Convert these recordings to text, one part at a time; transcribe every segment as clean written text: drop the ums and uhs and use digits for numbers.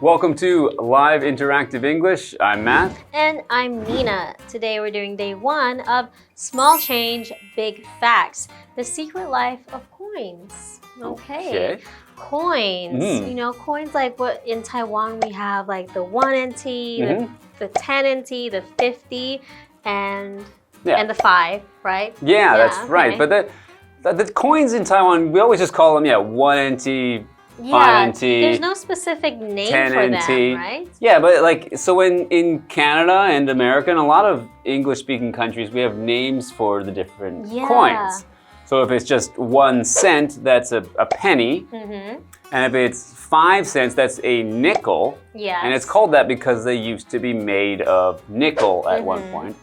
Welcome to Live Interactive English. I'm Matt. And I'm Nina. Today we're doing day 1 of Small Change, Big Facts, the secret life of coins. Okay. Coins. You know, coins like what in Taiwan we have like the 1 NT, the 10 NT, the 50, and the 5, right? Yeah, that's right. But the coins in Taiwan, we always just call them, 1 NT, 5 NT. There's no specific name 10 for NT. them, right? Yeah, but like, so in Canada and America and a lot of English-speaking countries, we have names for the different coins. So if it's just 1 cent, that's a penny. And if it's 5 cents, that's a nickel. And it's called that because they used to be made of nickel at one point.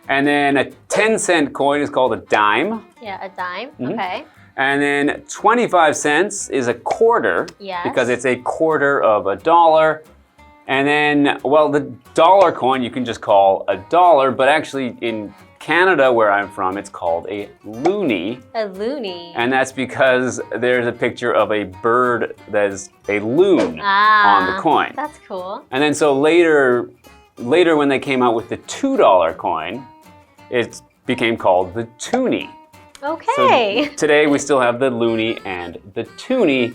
And then a 10-cent coin is called a dime. Yeah, a dime. Okay. And then 25 cents is a quarter because it's a quarter of a dollar. And then, well, the dollar coin you can just call a dollar, but actually in Canada, where I'm from, it's called a loonie. A loonie. And that's because there's a picture of a bird that is a loon on the coin. That's cool. And then so later when they came out with the $2 coin, it became called the toonie. Okay. So today we still have the loonie and the toonie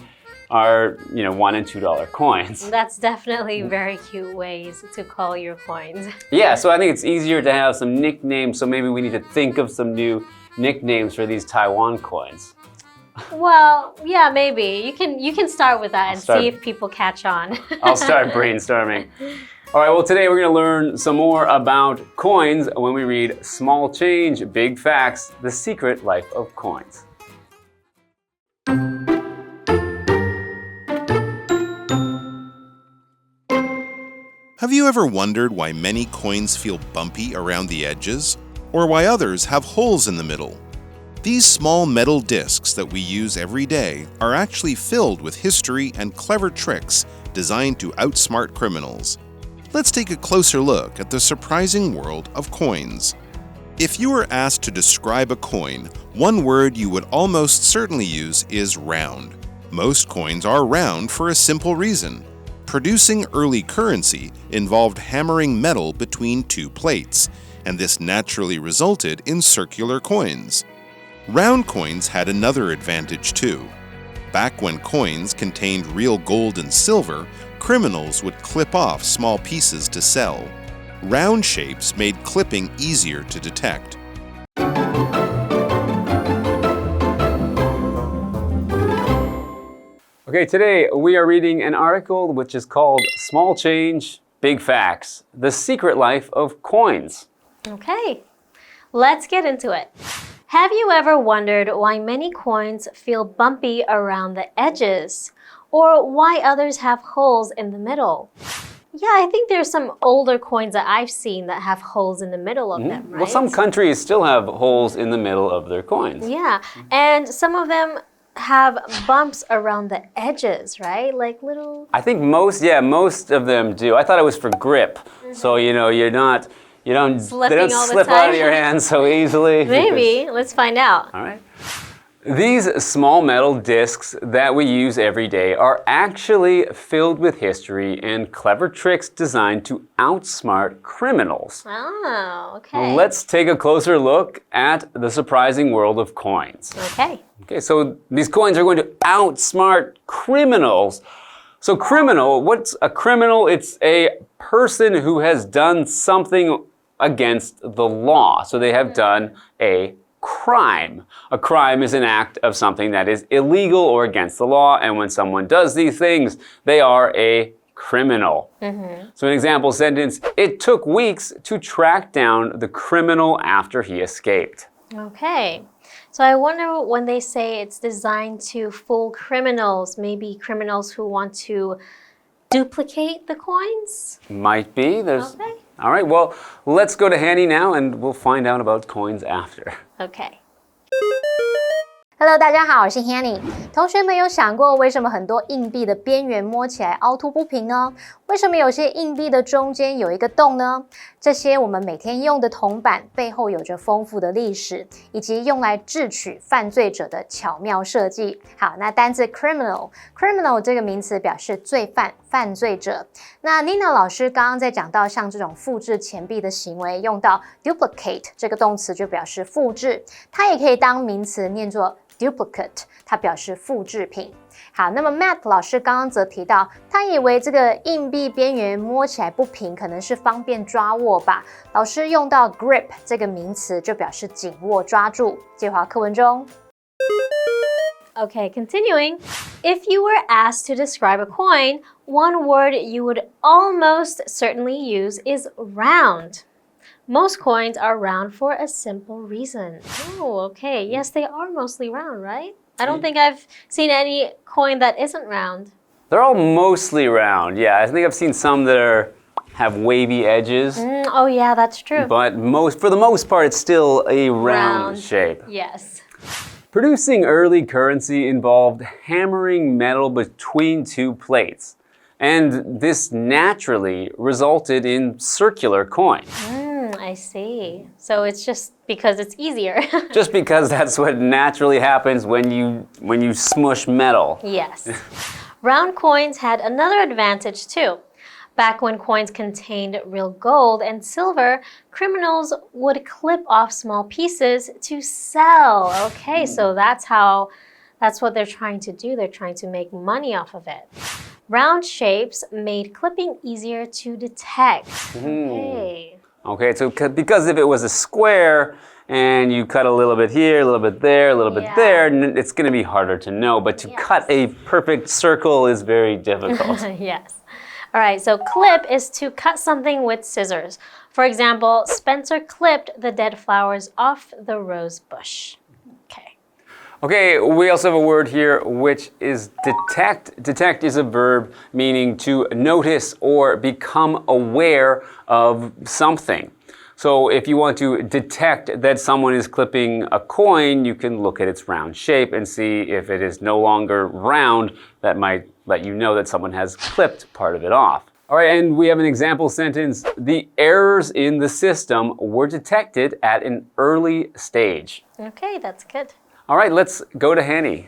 are, $1 and $2 coins. That's definitely very cute ways to call your coins. Yeah, so I think it's easier to have some nicknames, so maybe we need to think of some new nicknames for these Taiwan coins. Well, yeah, maybe. You can start with that and see if people catch on. I'll start brainstorming. All right, well, today we're going to learn some more about coins when we read Small Change, Big Facts, The Secret Life of Coins. Have you ever wondered why many coins feel bumpy around the edges, or why others have holes in the middle? These small metal discs that we use every day are actually filled with history and clever tricks designed to outsmart criminals. Let's take a closer look at the surprising world of coins. If you were asked to describe a coin, one word you would almost certainly use is round. Most coins are round for a simple reason. Producing early currency involved hammering metal between 2 plates, and this naturally resulted in circular coins. Round coins had another advantage too. Back when coins contained real gold and silver, criminals would clip off small pieces to sell. Round shapes made clipping easier to detect. Okay, today we are reading an article which is called Small Change, Big Facts, The Secret Life of Coins. Okay, let's get into it. Have you ever wondered why many coins feel bumpy around the edges? Or why others have holes in the middle? Yeah, I think there's some older coins that I've seen that have holes in the middle of them, right? Well, some countries still have holes in the middle of their coins. Yeah, and some of them have bumps around the edges, right? Like little... I think most of them do. I thought it was for grip. So, they don't slip out of your hands so easily. Maybe. Let's find out. All right. These small metal discs that we use every day are actually filled with history and clever tricks designed to outsmart criminals. Oh, okay. Let's take a closer look at the surprising world of coins. Okay, so these coins are going to outsmart criminals. So what's a criminal? It's a person who has done something against the law. So they have done a crime. A crime is an act of something that is illegal or against the law, and when someone does these things, they are a criminal. So an example sentence, it took weeks to track down the criminal after he escaped. Okay, so I wonder when they say it's designed to fool criminals, maybe criminals who want to duplicate the coins? Might be. All right, well, let's go to Hanny now and we'll find out about coins after. Okay. Hello， 大家好，我是 Hanny。同学们有想过，为什么很多硬币的边缘摸起来凹凸不平呢？为什么有些硬币的中间有一个洞呢？这些我们每天用的铜板背后有着丰富的历史，以及用来智取犯罪者的巧妙设计。好，那单字 criminal 这个名词表示罪犯、犯罪者。那 Nina 老师刚刚在讲到像这种复制钱币的行为，用到 duplicate 这个动词就表示复制，它也可以当名词念作duplicate， 它表示复制品。好，那么 Matt 老师刚刚则提到，他以为这个硬币边缘摸起来不平，可能是方便抓握吧。老师用到 grip 这个名词，就表示紧握、抓住。接回课文中。Okay, continuing. If you were asked to describe a coin, one word you would almost certainly use is round. Most coins are round for a simple reason. Oh, okay. Yes, they are mostly round, right? I don't think I've seen any coin that isn't round. They're all mostly round. Yeah, I think I've seen some that have wavy edges. Oh, yeah, that's true. But for the most part, it's still a round shape. Yes. Producing early currency involved hammering metal between two plates. And this naturally resulted in circular coins. I see. So it's just because it's easier. Just because that's what naturally happens when you smush metal. Yes. Round coins had another advantage too. Back when coins contained real gold and silver, criminals would clip off small pieces to sell. Okay, so that's what they're trying to do. They're trying to make money off of it. Round shapes made clipping easier to detect. Okay, so because if it was a square and you cut a little bit here, a little bit there, a little bit there, it's going to be harder to know. But to cut a perfect circle is very difficult. Yes. All right, so clip is to cut something with scissors. For example, Spencer clipped the dead flowers off the rose bush. Okay, we also have a word here which is detect. Detect is a verb meaning to notice or become aware of something. So if you want to detect that someone is clipping a coin, you can look at its round shape and see if it is no longer round. That might let you know that someone has clipped part of it off. All right, and we have an example sentence. The errors in the system were detected at an early stage. Okay, that's good. All right, let's go to Hanny.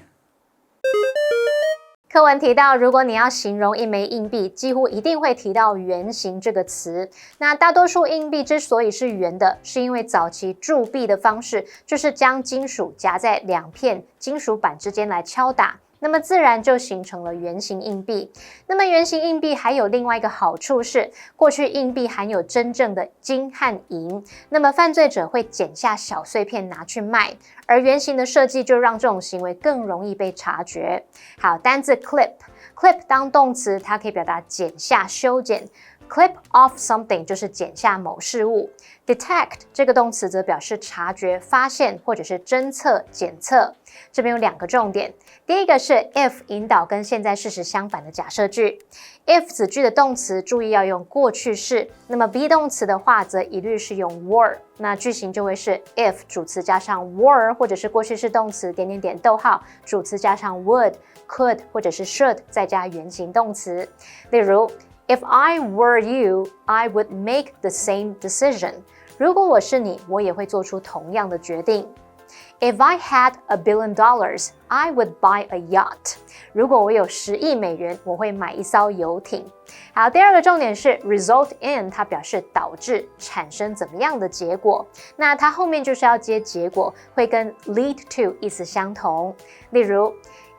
课文提到，如果你要形容一枚硬币，几乎一定会提到圆形这个词。那大多数硬币之所以是圆的，是因为早期铸币的方式就是将金属夹在两片金属板之间来敲打。那么自然就形成了圆形硬币。那么圆形硬币还有另外一个好处是，过去硬币含有真正的金和银，那么犯罪者会剪下小碎片拿去卖，而圆形的设计就让这种行为更容易被察觉。好，单字 clip 当动词，它可以表达剪下、修剪。Clip off something 就是剪下某事物。Detect 这个动词则表示察觉、发现或者是侦测、检测。这边有两个重点，第一个是 if 引导跟现在事实相反的假设句。if 子句的动词注意要用过去式，那么 be 动词的话则一律是用 were， 那句型就会是 if 主词加上 were 或者是过去式动词点点点逗号，主词加上 would、could 或者是 should 再加原形动词。例如If I were you, I would make the same decision. 如果我是你，我也会做出同样的决定。If I had $1 billion, I would buy a yacht. 如果我有10亿美元，我会买一艘游艇。好，第二个重点是 result in， 它表示导致、产生怎么样的结果。那它后面就是要接结果，会跟 lead to 意思相同。例如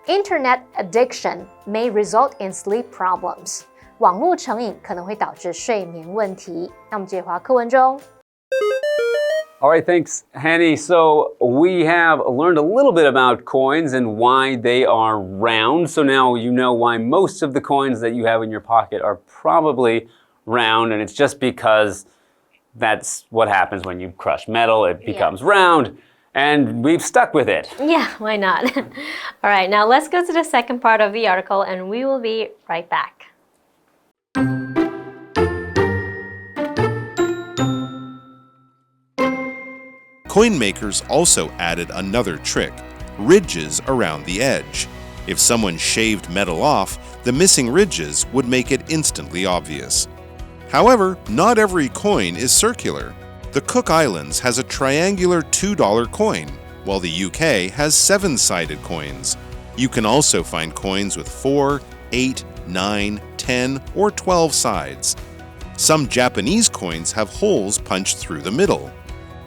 ，Internet addiction may result in sleep problems. 网络成瘾可能会导致睡眠问题。那我们接着回到课文中。All right, thanks, Hanny. So we have learned a little bit about coins and why they are round. So now you know why most of the coins that you have in your pocket are probably round, and it's just because that's what happens when you crush metal. It becomes round, and we've stuck with it. Yeah, why not? All right, now let's go to the second part of the article, and we will be right back. Coin makers also added another trick. ridges around the edge. If someone shaved metal off, the missing ridges would make it instantly obvious. However, not every coin is circular. The Cook Islands has a triangular $2 coin, while the UK has 7-sided coins. You can also find coins with 4, 8, 9, 10, or 12 sides. Some Japanese coins have holes punched through the middle.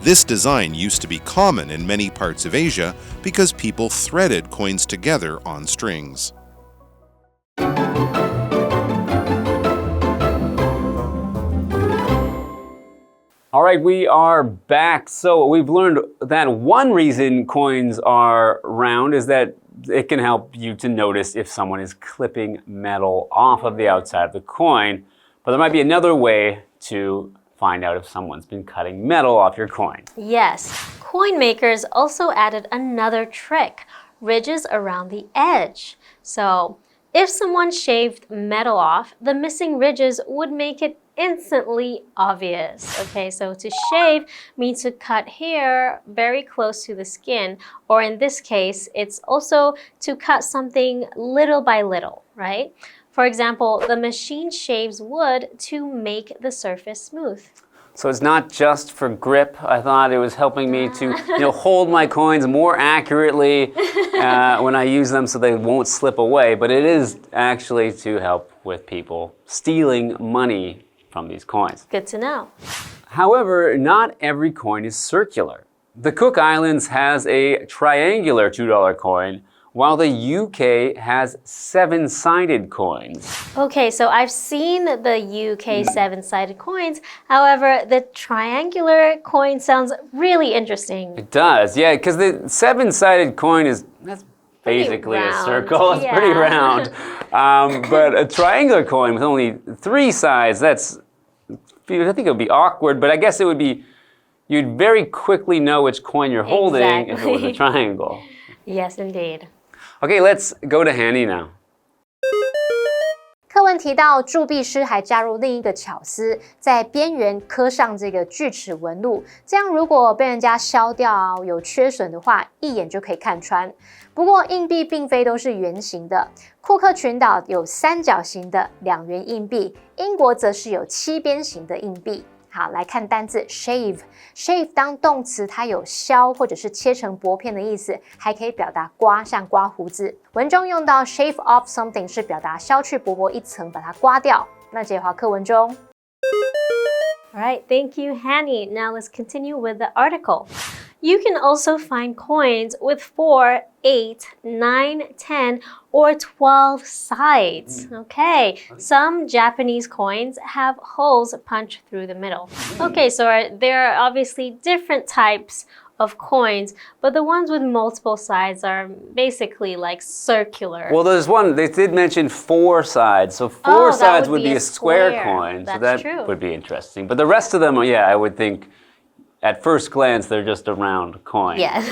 This design used to be common in many parts of Asia because people threaded coins together on strings. All right, we are back. So we've learned that one reason coins are round is that it can help you to notice if someone is clipping metal off of the outside of the coin. But there might be another way to find out if someone's been cutting metal off your coin. Yes, coin makers also added another trick, ridges around the edge. So if someone shaved metal off, the missing ridges would make it instantly obvious. Okay, so to shave means to cut hair very close to the skin, or in this case, it's also to cut something little by little, right? For example, the machine shaves wood to make the surface smooth. So it's not just for grip. I thought it was helping me to, hold my coins more accurately when I use them so they won't slip away. But it is actually to help with people stealing money from these coins. Good to know. However, not every coin is circular. The Cook Islands has a triangular $2 coin, while the UK has 7-sided coins. Okay, so I've seen the UK 7-sided coins. However, the triangular coin sounds really interesting. It does, yeah, because the 7-sided coin that's basically a circle. It's pretty round. But a triangular coin with only 3 sides, I think it would be awkward, but I guess it would be, you'd very quickly know which coin you're holding if it was a triangle. Yes, indeed. Okay, let's go to Hanny now. 课文提到铸币师还加入另一个巧思，在边缘刻上这个锯齿纹路，这样如果被人家削掉有缺损的话，一眼就可以看穿。不过硬币并非都是圆形的，库克群岛有3角形的2元硬币，英国则是有7边形的硬币。好，来看单字 shave。shave 当动词，它有削或者是切成薄片的意思，还可以表达刮，像刮胡子。文中用到 shave off something 是表达削去薄薄一层，把它刮掉。那接话课文中。All right, thank you, Hanny. Now let's continue with the article. You can also find coins with 4, 8, 9, 10, or 12 sides. Okay, some Japanese coins have holes punched through the middle. Okay, so there are obviously different types of coins, but the ones with multiple sides are basically like circular. Well, there's one, they did mention 4 sides, so 4 sides would be a square coin, so that would be interesting. But the rest of them, I would think, at first glance, they're just a round coin. Yes.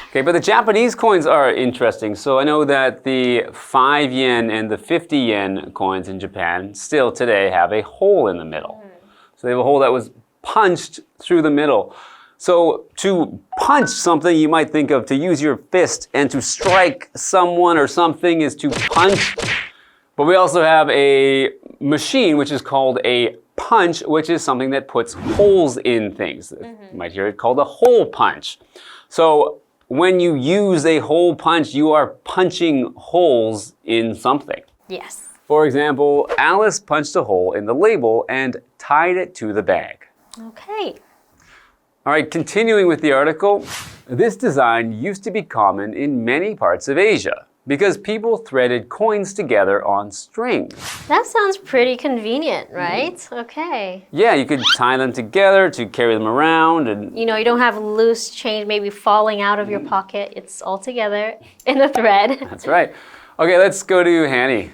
Okay, but the Japanese coins are interesting. So I know that the 5 yen and the 50 yen coins in Japan still today have a hole in the middle. So they have a hole that was punched through the middle. So to punch something, you might think of to use your fist, and to strike someone or something is to punch. But we also have a machine which is called a punch, which is something that puts holes in things. You might hear it called a hole punch. So when you use a hole punch, you are punching holes in something. Yes. For example, Alice punched a hole in the label and tied it to the bag. Okay. All right, continuing with the article. This design used to be common in many parts of Asia because people threaded coins together on strings. That sounds pretty convenient, right? Okay. Yeah, you could tie them together to carry them around and... You don't have loose change maybe falling out of your pocket. It's all together in a thread. That's right. Okay, let's go to Hanny.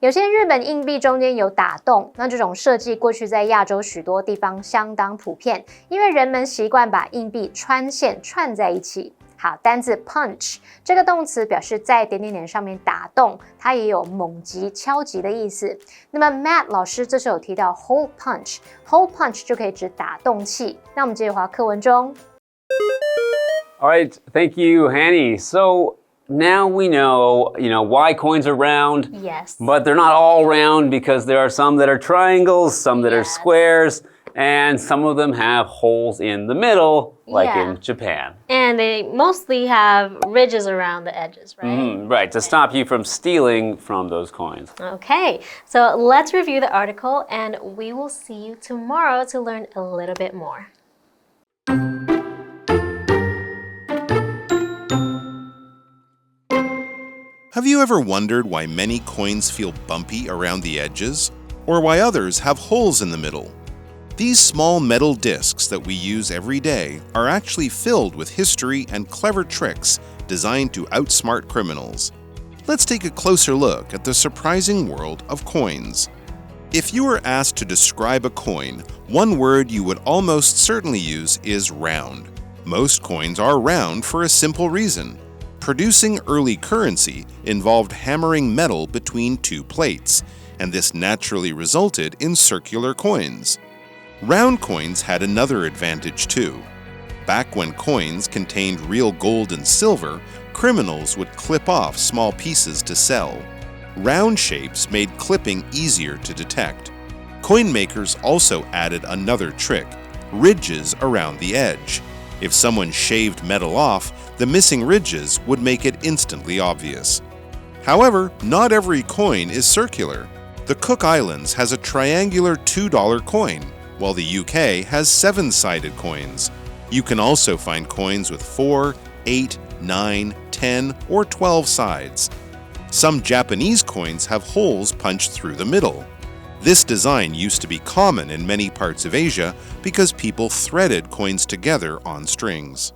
有些日本硬币中间有打洞，那这种设计过去在亚洲许多地方相当普遍，因为人们习惯把硬币穿线串在一起。好，单字 punch 这个动词表示在点点点上面打洞，它也有猛击、敲击的意思。那么 Matt 老师这时候有提到 hole punch 就可以指打洞器。那我们接着回到课文中。All right, thank you, Hanny. So now we know, why coins are round. Yes. But they're not all round because there are some that are triangles, some that are squares, and some of them have holes in the middle, like in Japan. And they mostly have ridges around the edges, right? Right, to stop you from stealing from those coins. Okay, so let's review the article and we will see you tomorrow to learn a little bit more. Have you ever wondered why many coins feel bumpy around the edges, or why others have holes in the middle? These small metal discs that we use every day are actually filled with history and clever tricks designed to outsmart criminals. Let's take a closer look at the surprising world of coins. If you were asked to describe a coin, one word you would almost certainly use is round. Most coins are round for a simple reason. Producing early currency involved hammering metal between two plates, and this naturally resulted in circular coins. Round coins had another advantage too. Back when coins contained real gold and silver, criminals would clip off small pieces to sell. Round shapes made clipping easier to detect. Coin makers also added another trick: ridges around the edge. If someone shaved metal off, the missing ridges would make it instantly obvious. However, not every coin is circular. The Cook Islands has a triangular $2 coin, while the UK has 7-sided coins. You can also find coins with 4, 8, 9, 10, or 12 sides. Some Japanese coins have holes punched through the middle. This design used to be common in many parts of Asia because people threaded coins together on strings.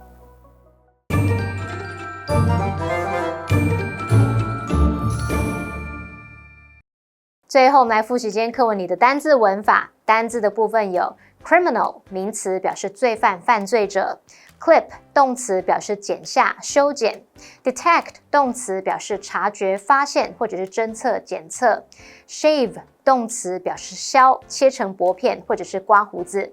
最后，我们来复习今天课文里的单字文法。单字的部分有 criminal 名词，表示罪犯、犯罪者。clip 动词表示剪下、修剪 detect 动词表示察觉、发现或者是侦测、检测 shave 动词表示削、切成薄片或者是刮胡子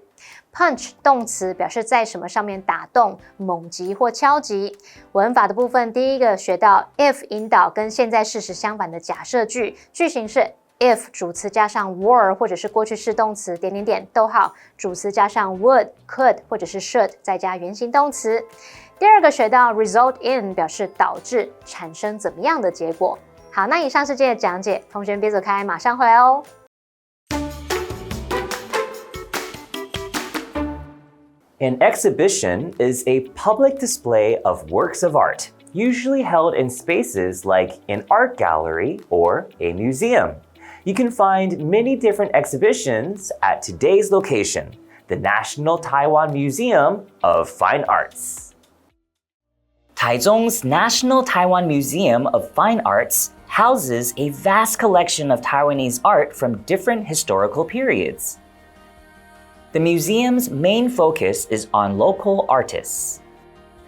punch 动词表示在什么上面打洞、猛击或敲击。文法的部分，第一个学到 if 引导跟现在事实相反的假设句，句型是if 主词加上 were 或者是过去式动词点点点逗号，主词加上 would could 或者是 should 再加原形动词。第二个学到 result in 表示导致、产生怎么样的结果。好，那以上是今天的讲解，同学们别走开，马上回来哦。An exhibition is a public display of works of art, usually held in spaces like an art gallery or a museum. You can find many different exhibitions at today's location, the National Taiwan Museum of Fine Arts. Taichung's National Taiwan Museum of Fine Arts houses a vast collection of Taiwanese art from different historical periods. The museum's main focus is on local artists.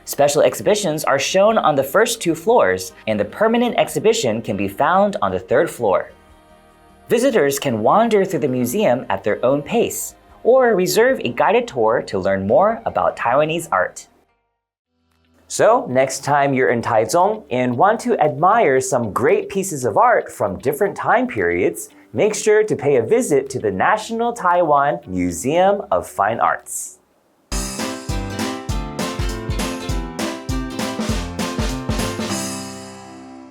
Special exhibitions are shown on the first 2 floors, and the permanent exhibition can be found on the 3rd floor. Visitors can wander through the museum at their own pace, or reserve a guided tour to learn more about Taiwanese art. So, next time you're in Taichung and want to admire some great pieces of art from different time periods, make sure to pay a visit to the National Taiwan Museum of Fine Arts.